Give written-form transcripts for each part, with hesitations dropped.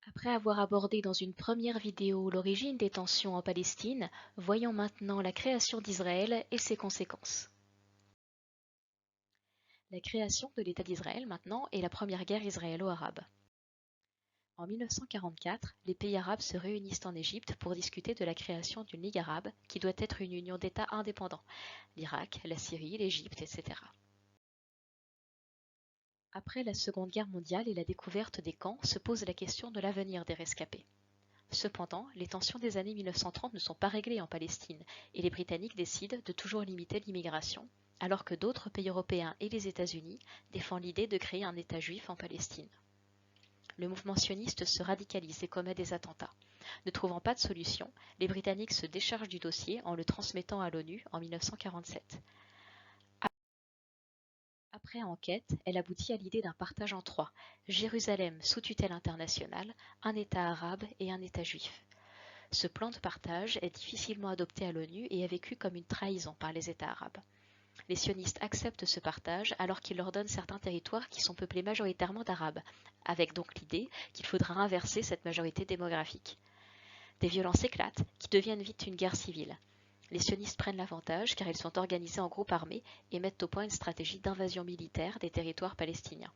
Après avoir abordé dans une première vidéo l'origine des tensions en Palestine, voyons maintenant la création d'Israël et ses conséquences. La création de l'État d'Israël maintenant est la première guerre israélo-arabe. En 1944, les pays arabes se réunissent en Égypte pour discuter de la création d'une Ligue arabe qui doit être une union d'États indépendants, l'Irak, la Syrie, l'Égypte, etc. Après la Seconde Guerre mondiale et la découverte des camps, se pose la question de l'avenir des rescapés. Cependant, les tensions des années 1930 ne sont pas réglées en Palestine et les Britanniques décident de toujours limiter l'immigration, alors que d'autres pays européens et les États-Unis défendent l'idée de créer un État juif en Palestine. Le mouvement sioniste se radicalise et commet des attentats. Ne trouvant pas de solution, les Britanniques se déchargent du dossier en le transmettant à l'ONU en 1947. Après enquête, elle aboutit à l'idée d'un partage en trois: Jérusalem sous tutelle internationale, un État arabe et un État juif. Ce plan de partage est difficilement adopté à l'ONU et est vécu comme une trahison par les États arabes. Les sionistes acceptent ce partage alors qu'ils leur donnent certains territoires qui sont peuplés majoritairement d'Arabes, avec donc l'idée qu'il faudra inverser cette majorité démographique. Des violences éclatent, qui deviennent vite une guerre civile. Les sionistes prennent l'avantage car ils sont organisés en groupes armés et mettent au point une stratégie d'invasion militaire des territoires palestiniens.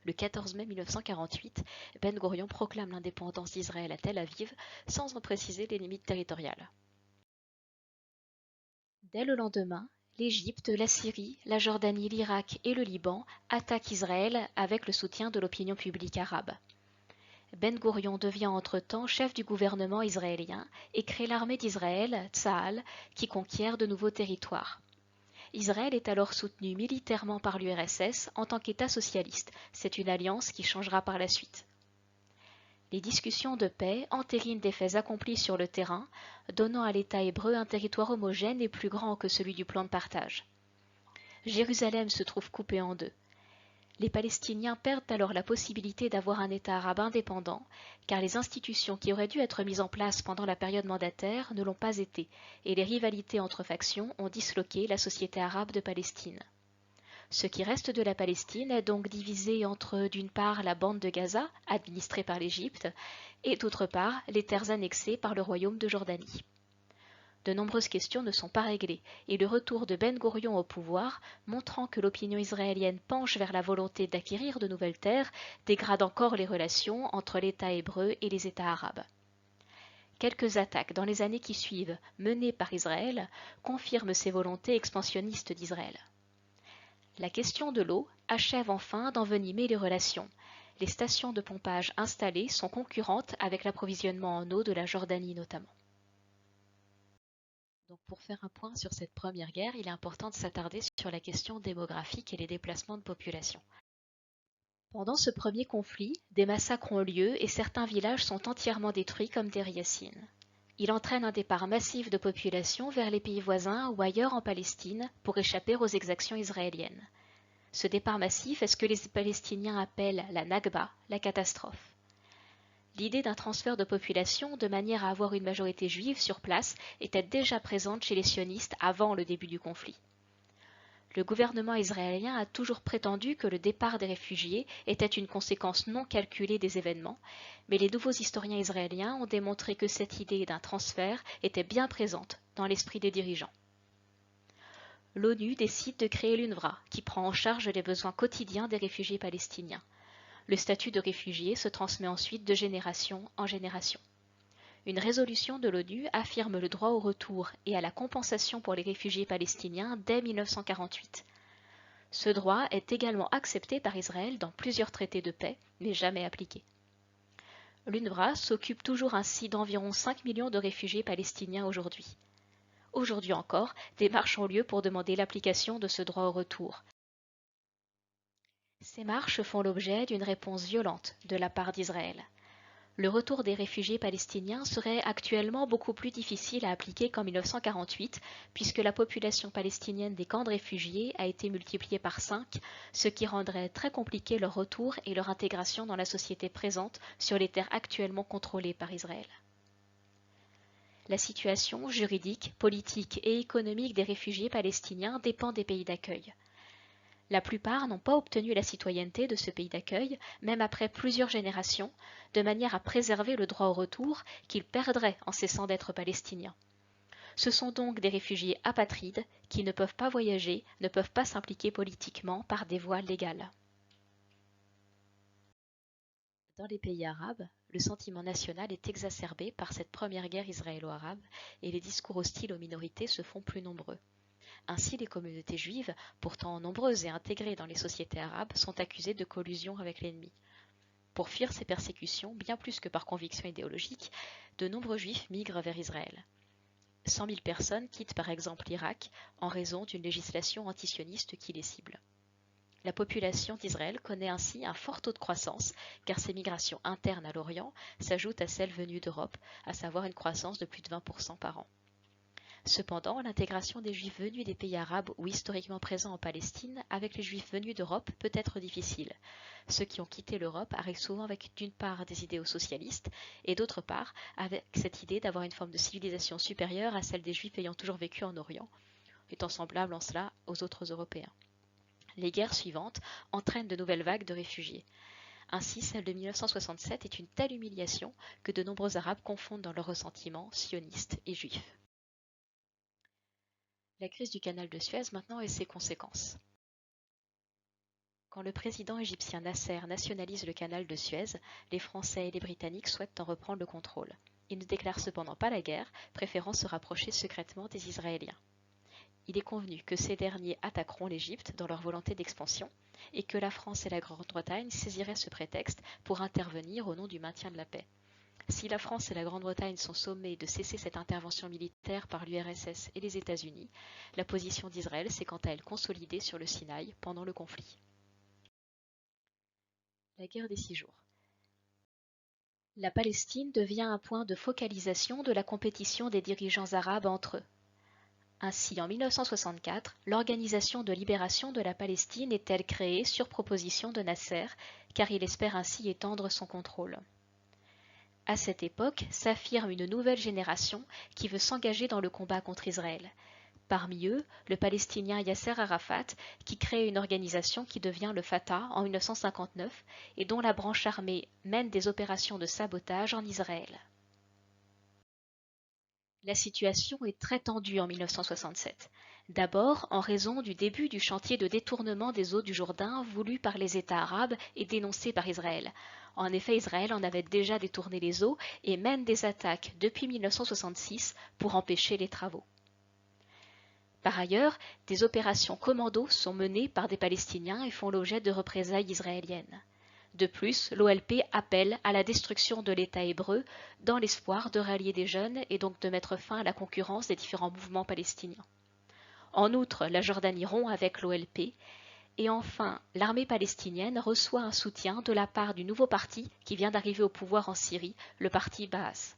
Le 14 mai 1948, Ben Gourion proclame l'indépendance d'Israël à Tel Aviv sans en préciser les limites territoriales. Dès le lendemain, l'Égypte, la Syrie, la Jordanie, l'Irak et le Liban attaquent Israël avec le soutien de l'opinion publique arabe. Ben Gourion devient entre-temps chef du gouvernement israélien et crée l'armée d'Israël, Tsahal, qui conquiert de nouveaux territoires. Israël est alors soutenu militairement par l'URSS en tant qu'État socialiste. C'est une alliance qui changera par la suite. Les discussions de paix entérinent des faits accomplis sur le terrain, donnant à l'État hébreu un territoire homogène et plus grand que celui du plan de partage. Jérusalem se trouve coupée en deux. Les Palestiniens perdent alors la possibilité d'avoir un État arabe indépendant, car les institutions qui auraient dû être mises en place pendant la période mandataire ne l'ont pas été, et les rivalités entre factions ont disloqué la société arabe de Palestine. Ce qui reste de la Palestine est donc divisé entre, d'une part, la bande de Gaza, administrée par l'Égypte, et d'autre part, les terres annexées par le royaume de Jordanie. De nombreuses questions ne sont pas réglées, et le retour de Ben Gourion au pouvoir, montrant que l'opinion israélienne penche vers la volonté d'acquérir de nouvelles terres, dégrade encore les relations entre l'État hébreu et les États arabes. Quelques attaques dans les années qui suivent, menées par Israël, confirment ces volontés expansionnistes d'Israël. La question de l'eau achève enfin d'envenimer les relations. Les stations de pompage installées sont concurrentes avec l'approvisionnement en eau de la Jordanie notamment. Donc pour faire un point sur cette première guerre, il est important de s'attarder sur la question démographique et les déplacements de population. Pendant ce premier conflit, des massacres ont lieu et certains villages sont entièrement détruits comme Deir Yassin. Il entraîne un départ massif de population vers les pays voisins ou ailleurs en Palestine pour échapper aux exactions israéliennes. Ce départ massif est ce que les Palestiniens appellent la Nakba, la catastrophe. L'idée d'un transfert de population de manière à avoir une majorité juive sur place était déjà présente chez les sionistes avant le début du conflit. Le gouvernement israélien a toujours prétendu que le départ des réfugiés était une conséquence non calculée des événements, mais les nouveaux historiens israéliens ont démontré que cette idée d'un transfert était bien présente dans l'esprit des dirigeants. L'ONU décide de créer l'UNRWA, qui prend en charge les besoins quotidiens des réfugiés palestiniens. Le statut de réfugié se transmet ensuite de génération en génération. Une résolution de l'ONU affirme le droit au retour et à la compensation pour les réfugiés palestiniens dès 1948. Ce droit est également accepté par Israël dans plusieurs traités de paix, mais jamais appliqué. L'UNRWA s'occupe toujours ainsi d'environ 5 millions de réfugiés palestiniens aujourd'hui. Aujourd'hui encore, des marches ont lieu pour demander l'application de ce droit au retour. Ces marches font l'objet d'une réponse violente de la part d'Israël. Le retour des réfugiés palestiniens serait actuellement beaucoup plus difficile à appliquer qu'en 1948, puisque la population palestinienne des camps de réfugiés a été multipliée par 5, ce qui rendrait très compliqué leur retour et leur intégration dans la société présente sur les terres actuellement contrôlées par Israël. La situation juridique, politique et économique des réfugiés palestiniens dépend des pays d'accueil. La plupart n'ont pas obtenu la citoyenneté de ce pays d'accueil, même après plusieurs générations, de manière à préserver le droit au retour qu'ils perdraient en cessant d'être palestiniens. Ce sont donc des réfugiés apatrides qui ne peuvent pas voyager, ne peuvent pas s'impliquer politiquement par des voies légales. Dans les pays arabes, le sentiment national est exacerbé par cette première guerre israélo-arabe et les discours hostiles aux minorités se font plus nombreux. Ainsi, les communautés juives, pourtant nombreuses et intégrées dans les sociétés arabes, sont accusées de collusion avec l'ennemi. Pour fuir ces persécutions, bien plus que par conviction idéologique, de nombreux juifs migrent vers Israël. 100 000 personnes quittent par exemple l'Irak en raison d'une législation antisioniste qui les cible. La population d'Israël connaît ainsi un fort taux de croissance, car ces migrations internes à l'Orient s'ajoutent à celles venues d'Europe, à savoir une croissance de plus de 20% par an. Cependant, l'intégration des Juifs venus des pays arabes ou historiquement présents en Palestine avec les Juifs venus d'Europe peut être difficile. Ceux qui ont quitté l'Europe arrivent souvent avec d'une part des idéaux socialistes et d'autre part avec cette idée d'avoir une forme de civilisation supérieure à celle des Juifs ayant toujours vécu en Orient, étant semblables en cela aux autres Européens. Les guerres suivantes entraînent de nouvelles vagues de réfugiés. Ainsi, celle de 1967 est une telle humiliation que de nombreux Arabes confondent dans leur ressentiment sionistes et juifs. La crise du canal de Suez maintenant et ses conséquences. Quand le président égyptien Nasser nationalise le canal de Suez, les Français et les Britanniques souhaitent en reprendre le contrôle. Ils ne déclarent cependant pas la guerre, préférant se rapprocher secrètement des Israéliens. Il est convenu que ces derniers attaqueront l'Égypte dans leur volonté d'expansion et que la France et la Grande-Bretagne saisiraient ce prétexte pour intervenir au nom du maintien de la paix. Si la France et la Grande-Bretagne sont sommées de cesser cette intervention militaire par l'URSS et les États-Unis, la position d'Israël s'est quant à elle consolidée sur le Sinaï pendant le conflit. La guerre des 6 jours. La Palestine devient un point de focalisation de la compétition des dirigeants arabes entre eux. Ainsi, en 1964, l'Organisation de libération de la Palestine est-elle créée sur proposition de Nasser, car il espère ainsi étendre son contrôle. À cette époque s'affirme une nouvelle génération qui veut s'engager dans le combat contre Israël. Parmi eux, le Palestinien Yasser Arafat, qui crée une organisation qui devient le Fatah en 1959 et dont la branche armée mène des opérations de sabotage en Israël. La situation est très tendue en 1967. D'abord en raison du début du chantier de détournement des eaux du Jourdain voulu par les États arabes et dénoncé par Israël. En effet, Israël en avait déjà détourné les eaux et mène des attaques depuis 1966 pour empêcher les travaux. Par ailleurs, des opérations commando sont menées par des Palestiniens et font l'objet de représailles israéliennes. De plus, l'OLP appelle à la destruction de l'État hébreu dans l'espoir de rallier des jeunes et donc de mettre fin à la concurrence des différents mouvements palestiniens. En outre, la Jordanie rompt avec l'OLP et enfin, l'armée palestinienne reçoit un soutien de la part du nouveau parti qui vient d'arriver au pouvoir en Syrie, le parti Baas.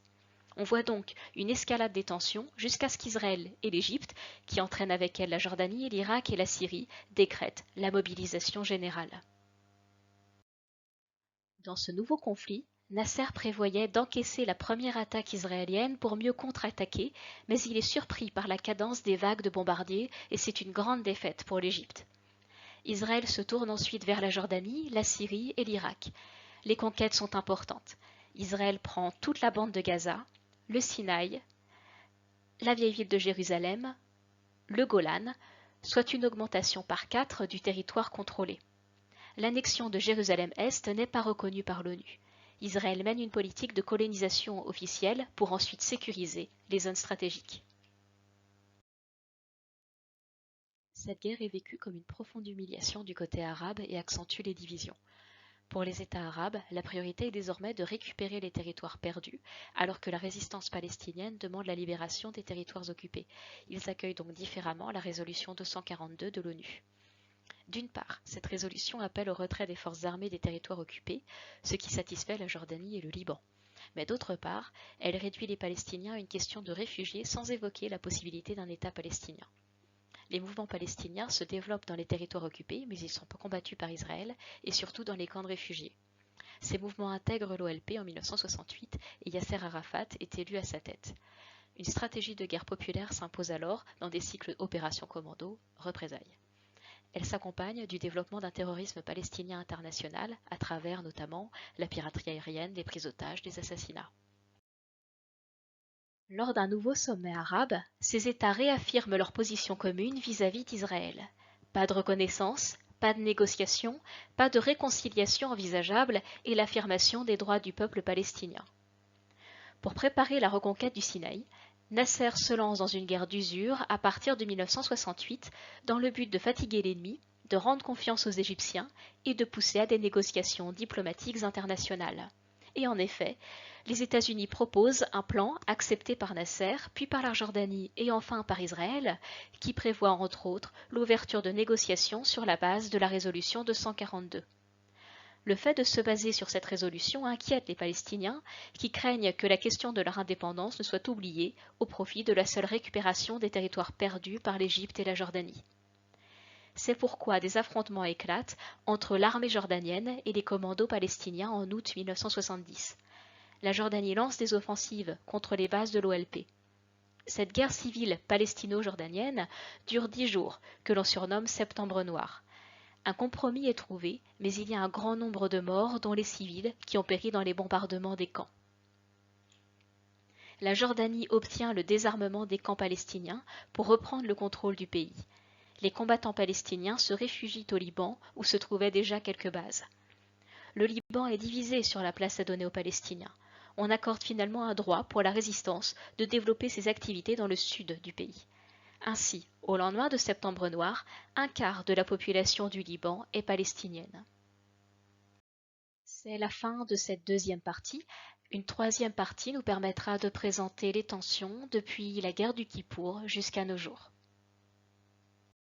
On voit donc une escalade des tensions jusqu'à ce qu'Israël et l'Égypte, qui entraînent avec elle la Jordanie, l'Irak et la Syrie, décrètent la mobilisation générale. Dans ce nouveau conflit, Nasser prévoyait d'encaisser la première attaque israélienne pour mieux contre-attaquer, mais il est surpris par la cadence des vagues de bombardiers et c'est une grande défaite pour l'Égypte. Israël se tourne ensuite vers la Jordanie, la Syrie et l'Irak. Les conquêtes sont importantes. Israël prend toute la bande de Gaza, le Sinaï, la vieille ville de Jérusalem, le Golan, soit une augmentation par 4 du territoire contrôlé. L'annexion de Jérusalem-Est n'est pas reconnue par l'ONU. Israël mène une politique de colonisation officielle pour ensuite sécuriser les zones stratégiques. Cette guerre est vécue comme une profonde humiliation du côté arabe et accentue les divisions. Pour les États arabes, la priorité est désormais de récupérer les territoires perdus, alors que la résistance palestinienne demande la libération des territoires occupés. Ils accueillent donc différemment la résolution 242 de l'ONU. D'une part, cette résolution appelle au retrait des forces armées des territoires occupés, ce qui satisfait la Jordanie et le Liban. Mais d'autre part, elle réduit les Palestiniens à une question de réfugiés sans évoquer la possibilité d'un État palestinien. Les mouvements palestiniens se développent dans les territoires occupés, mais ils sont combattus par Israël et surtout dans les camps de réfugiés. Ces mouvements intègrent l'OLP en 1968 et Yasser Arafat est élu à sa tête. Une stratégie de guerre populaire s'impose alors dans des cycles opérations commando, représailles. Elle s'accompagne du développement d'un terrorisme palestinien international à travers notamment la piraterie aérienne, les prises d'otages, les assassinats. Lors d'un nouveau sommet arabe, ces États réaffirment leur position commune vis-à-vis d'Israël. Pas de reconnaissance, pas de négociation, pas de réconciliation envisageable et l'affirmation des droits du peuple palestinien. Pour préparer la reconquête du Sinaï, Nasser se lance dans une guerre d'usure à partir de 1968 dans le but de fatiguer l'ennemi, de rendre confiance aux Égyptiens et de pousser à des négociations diplomatiques internationales. Et en effet, les États-Unis proposent un plan accepté par Nasser, puis par la Jordanie et enfin par Israël, qui prévoit entre autres l'ouverture de négociations sur la base de la résolution 242. Le fait de se baser sur cette résolution inquiète les Palestiniens, qui craignent que la question de leur indépendance ne soit oubliée au profit de la seule récupération des territoires perdus par l'Égypte et la Jordanie. C'est pourquoi des affrontements éclatent entre l'armée jordanienne et les commandos palestiniens en août 1970. La Jordanie lance des offensives contre les bases de l'OLP. Cette guerre civile palestino-jordanienne dure 10 jours, que l'on surnomme Septembre noir. Un compromis est trouvé, mais il y a un grand nombre de morts, dont les civils, qui ont péri dans les bombardements des camps. La Jordanie obtient le désarmement des camps palestiniens pour reprendre le contrôle du pays. Les combattants palestiniens se réfugient au Liban, où se trouvaient déjà quelques bases. Le Liban est divisé sur la place à donner aux Palestiniens. On accorde finalement un droit pour la résistance de développer ses activités dans le sud du pays. Ainsi, au lendemain de Septembre noir, un quart de la population du Liban est palestinienne. C'est la fin de cette deuxième partie. Une troisième partie nous permettra de présenter les tensions depuis la guerre du Kippour jusqu'à nos jours.